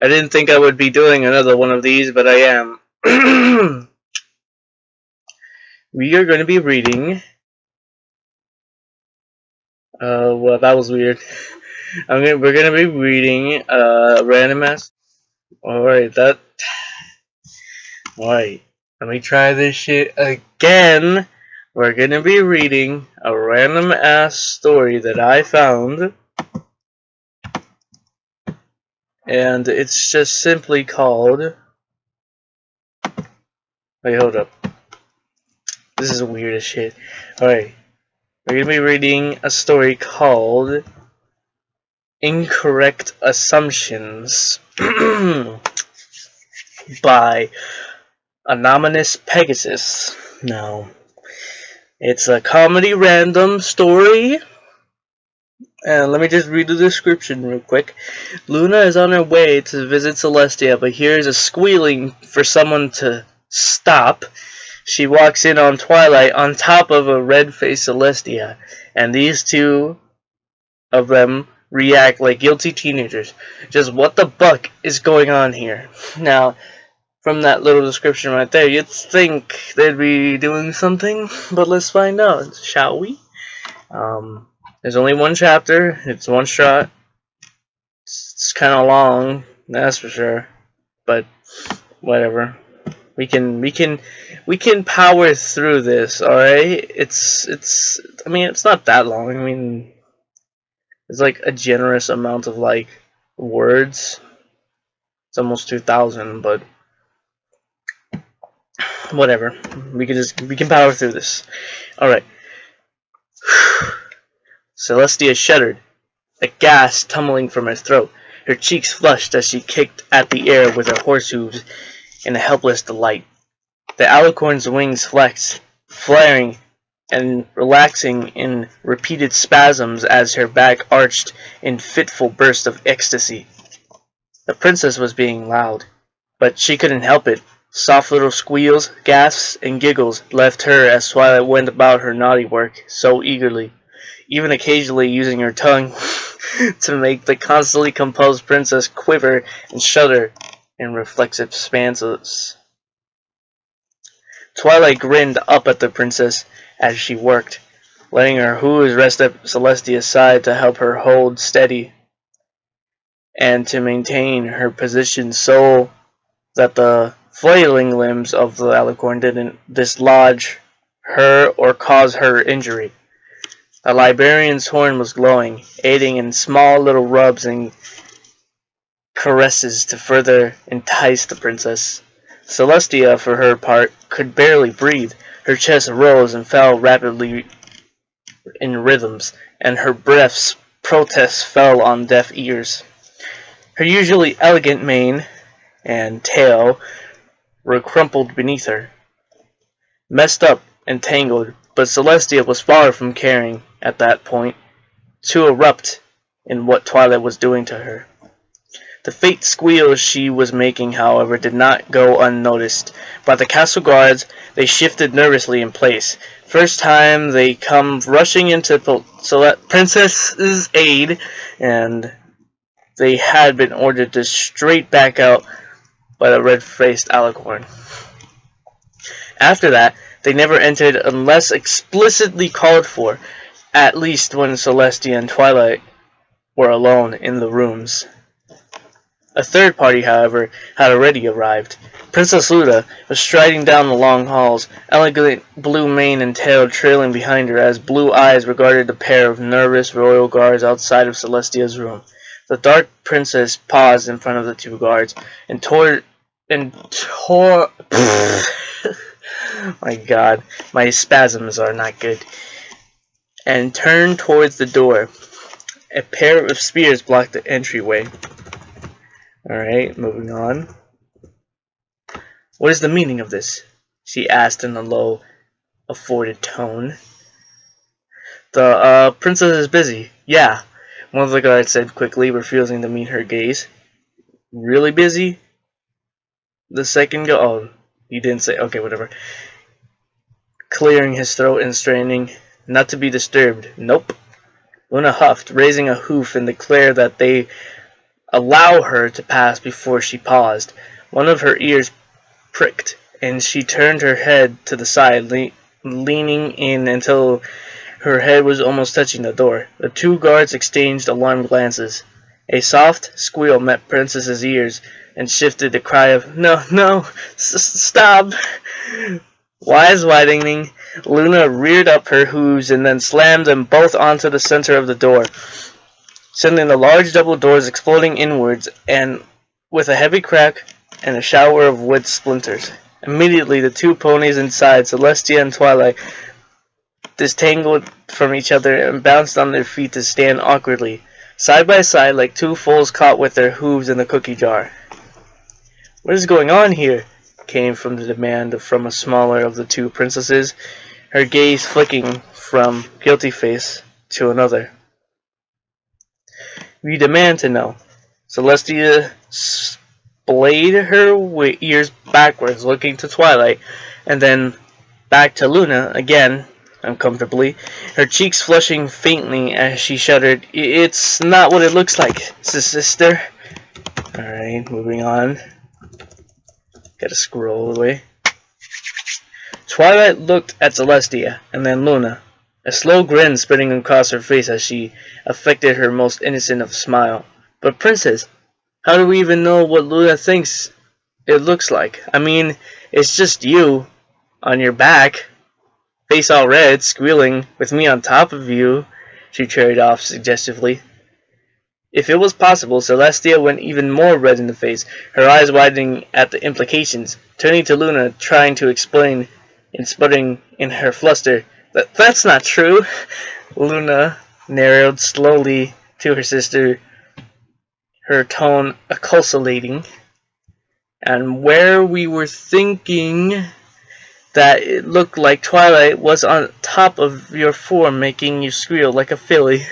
I didn't think I would be doing another one of these, but I am. We are going to be reading. Well, that was weird. We're going to be reading random ass. Alright, Alright, let me try this shit again. We're going to be reading a random ass story that I found. And it's just simply called. Wait, hold up. This is weird as shit. Alright. We're going to be reading a story called Incorrect Assumptions by Anonymous Pegasus. Now, it's a comedy random story. And let me just read the description real quick. Luna is on her way to visit Celestia, but hears a squealing for someone to stop. She walks in on Twilight on top of a red-faced Celestia, and these two of them react like guilty teenagers. Just what the fuck is going on here? Now, from that little description right there, you'd think they'd be doing something, but let's find out, shall we? There's only one chapter. It's one shot. It's kind of long, that's for sure. But whatever. We can power through this. All right. I mean, it's not that long. I mean, it's like a generous amount of like words. It's almost 2,000, but whatever. We can power through this. All right. Celestia shuddered, a gas tumbling from her throat. Her cheeks flushed as she kicked at the air with her horse hooves in a helpless delight. The alicorn's wings flexed, flaring and relaxing in repeated spasms as her back arched in fitful bursts of ecstasy. The princess was being loud, but she couldn't help it. Soft little squeals, gasps, and giggles left her as Twilight went about her naughty work so eagerly, even occasionally using her tongue to make the constantly composed princess quiver and shudder in reflexive spasms. Twilight grinned up at the princess as she worked, letting her hooves rest at Celestia's side to help her hold steady and to maintain her position so that the flailing limbs of the alicorn didn't dislodge her or cause her injury. The librarian's horn was glowing, aiding in small little rubs and caresses to further entice the princess. Celestia, for her part, could barely breathe. Her chest rose and fell rapidly in rhythms, and her breath's protests fell on deaf ears. Her usually elegant mane and tail were crumpled beneath her, messed up and tangled, but Celestia was far from caring at that point, too abrupt in what Twilight was doing to her. The faint squeals she was making, however, did not go unnoticed. By the castle guards, they shifted nervously in place. First time they come rushing into Princess's aid, and they had been ordered to straight back out by the red-faced alicorn. After that, they never entered unless explicitly called for, at least when Celestia and Twilight were alone in the rooms. A third party, however, had already arrived. Princess Luda was striding down the long halls, elegant blue mane and tail trailing behind her as blue eyes regarded the pair of nervous royal guards outside of Celestia's room. The dark princess paused in front of the two guards and tore my god, my spasms are not good. And turned towards the door. A pair of spears blocked the entryway. Alright, moving on. What is the meaning of this? She asked in a low, afforded tone. The princess is busy. Yeah, one of the guards said quickly, refusing to meet her gaze. Really busy? The second oh, he didn't say, okay, whatever. Clearing his throat and straining, not to be disturbed. Nope. Luna huffed, raising a hoof and declared that they allow her to pass before she paused. One of her ears pricked, and she turned her head to the side, leaning in until her head was almost touching the door. The two guards exchanged alarmed glances. A soft squeal met Princess's ears and shifted the cry of, "No, no, stop!" Wise widening, Luna reared up her hooves and then slammed them both onto the center of the door, sending the large double doors exploding inwards and with a heavy crack and a shower of wood splinters. Immediately, the two ponies inside, Celestia and Twilight, disentangled from each other and bounced on their feet to stand awkwardly, side by side like two foals caught with their hooves in the cookie jar. "What is going on here?" came from the demand from a smaller of the two princesses, her gaze flicking from guilty face to another. "We demand to know." Celestia splayed her ears backwards, looking to Twilight, and then back to Luna again, uncomfortably, her cheeks flushing faintly as she shuddered. "It's not what it looks like, sister." Alright, moving on. Gotta scroll away. Twilight looked at Celestia, and then Luna, a slow grin spreading across her face as she affected her most innocent of smile. "But Princess, how do we even know what Luna thinks it looks like? I mean, it's just you, on your back, face all red, squealing, with me on top of you," she trailed off suggestively. If it was possible, Celestia went even more red in the face, her eyes widening at the implications, turning to Luna, trying to explain, and sputtering in her fluster, "That's not true." Luna narrowed slowly to her sister, her tone acculturating. "And where we were thinking that it looked like Twilight was on top of your form, making you squeal like a filly."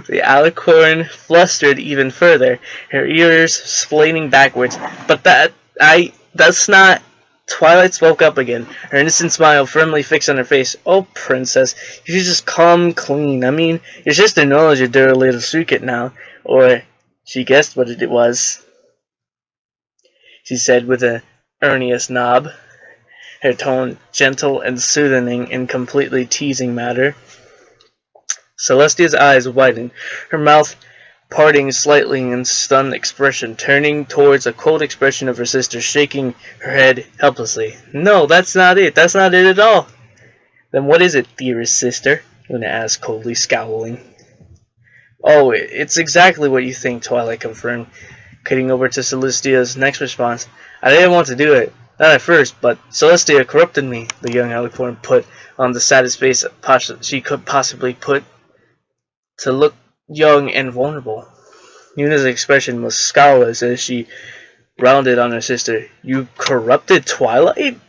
The alicorn flustered even further, her ears splaining backwards. "But that's not..." Twilight spoke up again, her innocent smile firmly fixed on her face. "Oh, Princess, you should just come clean. I mean, your sister knows your dirty little secret now. Or, she guessed what it was," she said with an earnest nod, her tone gentle and soothing in completely teasing manner. Celestia's eyes widened, her mouth parting slightly in stunned expression, turning towards a cold expression of her sister, shaking her head helplessly. "No, that's not it. That's not it at all." "Then what is it, dearest sister?" Luna asked, coldly scowling. "Oh, it's exactly what you think," Twilight confirmed, cutting over to Celestia's next response. "I didn't want to do it. Not at first, but Celestia corrupted me," the young alicorn put on the saddest face she could possibly put, to look young and vulnerable. Luna's expression was scowless as she rounded on her sister. "You corrupted Twilight?"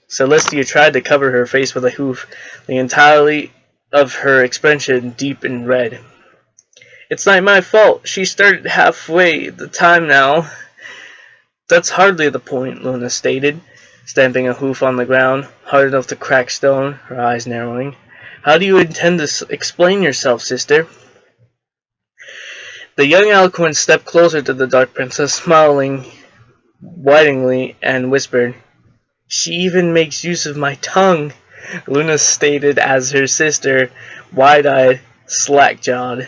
Celestia tried to cover her face with a hoof, the entirety of her expression deep in red. "It's not my fault. She started halfway the time now." "That's hardly the point," Luna stated, stamping a hoof on the ground, hard enough to crack stone, her eyes narrowing. "How do you intend to explain yourself, sister?" The young alicorn stepped closer to the Dark Princess, smiling wideningly, and whispered, "She even makes use of my tongue," Luna stated as her sister, wide-eyed, slack-jawed.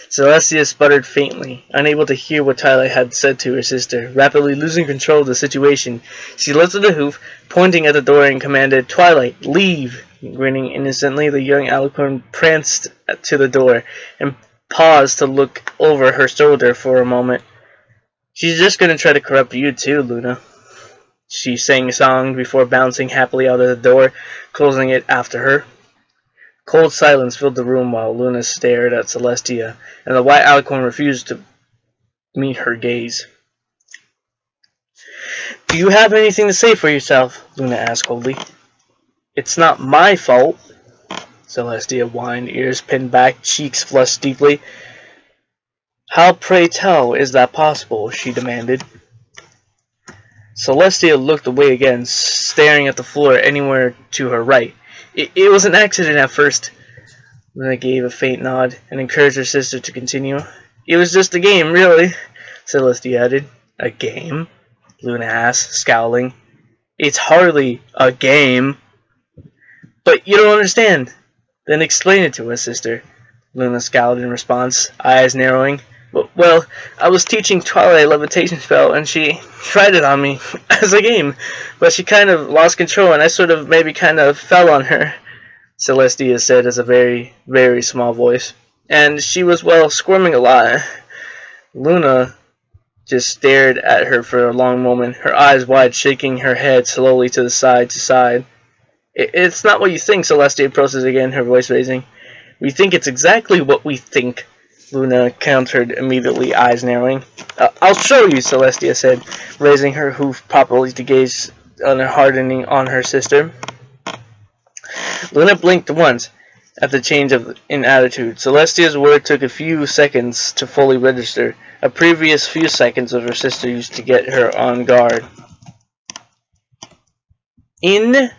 Celestia sputtered faintly, unable to hear what Twilight had said to her sister. Rapidly losing control of the situation, she lifted the hoof, pointing at the door, and commanded, "Twilight, leave!" Grinning innocently, the young alicorn pranced to the door, and paused to look over her shoulder for a moment. "She's just gonna try to corrupt you too, Luna," she sang-songed before bouncing happily out of the door, closing it after her. Cold silence filled the room while Luna stared at Celestia, and the white alicorn refused to meet her gaze. "Do you have anything to say for yourself?" Luna asked coldly. "It's not my fault," Celestia whined, ears pinned back, cheeks flushed deeply. "How, pray tell, is that possible?" she demanded. Celestia looked away again, staring at the floor anywhere to her right. It was an accident at first." Luna gave a faint nod and encouraged her sister to continue. "It was just a game, really. Celestia added. A game? Luna asked, scowling. It's hardly a game. But you don't understand. Then explain it to us, sister. Luna scowled in response, eyes narrowing. Well, I was teaching Twilight levitation spell, and she tried it on me as a game, but she kind of lost control, and I sort of maybe kind of fell on her, Celestia said as a very, very small voice. And she was, well, squirming a lot. Luna just stared at her for a long moment, her eyes wide, shaking her head slowly to side. It's not what you think, Celestia processed again, her voice raising. We think it's exactly what we think, Luna countered immediately, eyes narrowing. I'll show you, Celestia said, raising her hoof properly to gaze on her hardening on her sister. Luna blinked once at the change in attitude. Celestia's word took a few seconds to fully register. A previous few seconds of her sister used to get her on guard. In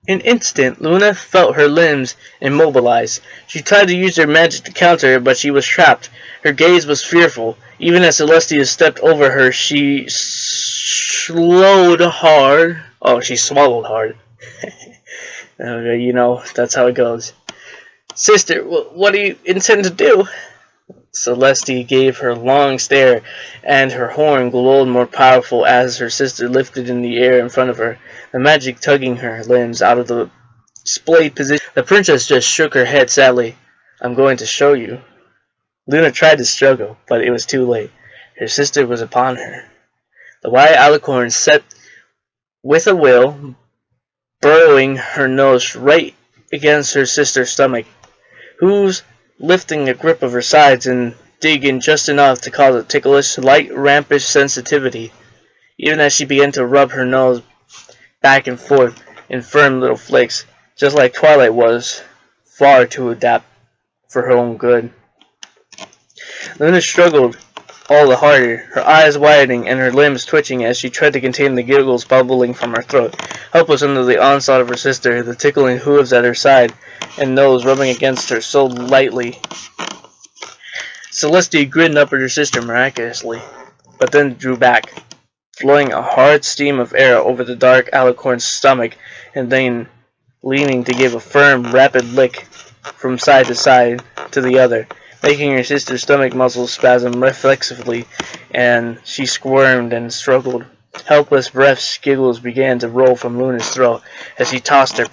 an instant, Luna felt her limbs immobilize. She tried to use her magic to counter it, but she was trapped. Her gaze was fearful. Even as Celestia stepped over her, she swallowed hard. You know, that's how it goes. Sister, what do you intend to do? Celestia gave her a long stare, and her horn glowed more powerful as her sister lifted in the air in front of her, the magic tugging her limbs out of the splayed position. The princess just shook her head sadly. I'm going to show you. Luna tried to struggle, but it was too late. Her sister was upon her. The white alicorn set with a will, burrowing her nose right against her sister's stomach. Hooves lifting a grip of her sides and digging just enough to cause a ticklish, light, rampish sensitivity, even as she began to rub her nose back and forth in firm little flicks, just like Twilight was, far too adept for her own good. Luna struggled all the harder, her eyes widening and her limbs twitching as she tried to contain the giggles bubbling from her throat, helpless under the onslaught of her sister, the tickling hooves at her side and nose rubbing against her so lightly. Celestia grinned up at her sister miraculously, but then drew back, blowing a hard stream of air over the dark alicorn's stomach, and then leaning to give a firm, rapid lick from side to the other, making her sister's stomach muscles spasm reflexively, and she squirmed and struggled. Helpless breaths, giggles began to roll from Luna's throat as she tossed her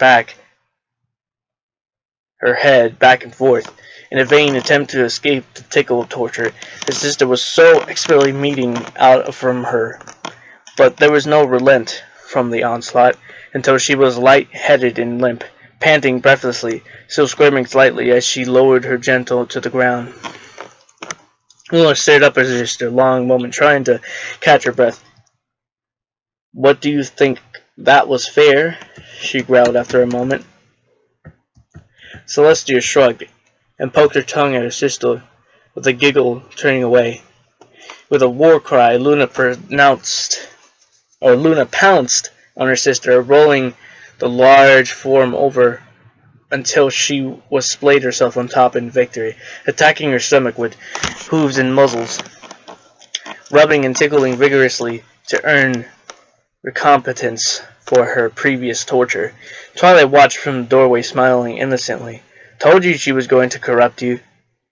head back and forth, in a vain attempt to escape the tickle torture her sister was so expertly meting out from her. But there was no relent from the onslaught until she was light-headed and limp, panting breathlessly, still squirming slightly as she lowered her gentle to the ground. Luna stared up at her sister a long moment, trying to catch her breath. What do you think? That was fair? She growled after a moment. Celestia shrugged and poked her tongue at her sister, with a giggle, turning away. With a war cry, Luna pounced on her sister, rolling the large form over until she was splayed herself on top in victory, attacking her stomach with hooves and muzzles, rubbing and tickling vigorously to earn recompense for her previous torture. Twilight watched from the doorway, smiling innocently. Told you she was going to corrupt you,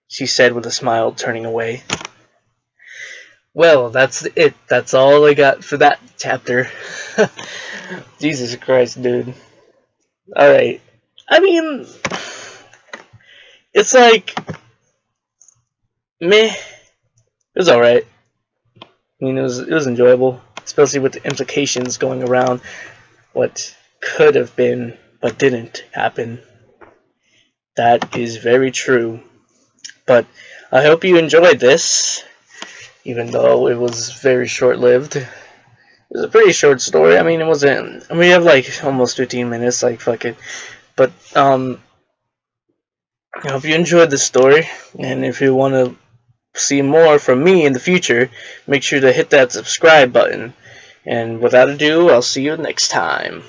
she said with a smile, turning away. Well, that's it. That's all I got for that chapter. Jesus Christ, dude. Alright. I mean, it's like, meh. It was alright. I mean, it was enjoyable, especially with the implications going around what could have been but didn't happen. That is very true. But I hope you enjoyed this, even though it was very short-lived. It was a pretty short story. I mean, it wasn't. I mean, we have like almost 15 minutes. Like, fuck it. But I hope you enjoyed the story, and if you want to see more from me in the future, make sure to hit that subscribe button. And without ado, I'll see you next time.